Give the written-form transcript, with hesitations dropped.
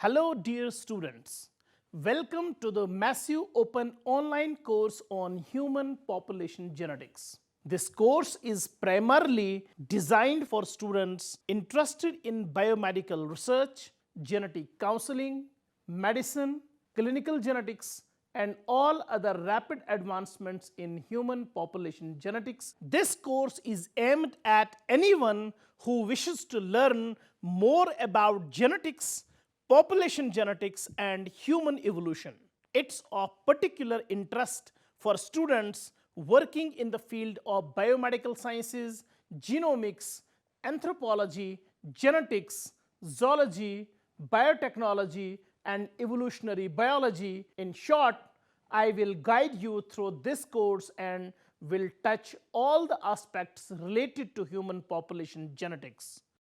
Hello dear students, welcome to the massive open online course on human population genetics. This course is primarily designed for students interested in biomedical research, genetic counseling, medicine, clinical genetics, and all other rapid advancements in human population genetics. This course is aimed at anyone who wishes to learn more about genetics, population genetics, and human evolution. It's of particular interest for students working in the field of biomedical sciences, genomics, anthropology, genetics, zoology, biotechnology, and evolutionary biology. In short, I will guide you through this course and will touch all the aspects related to human population genetics.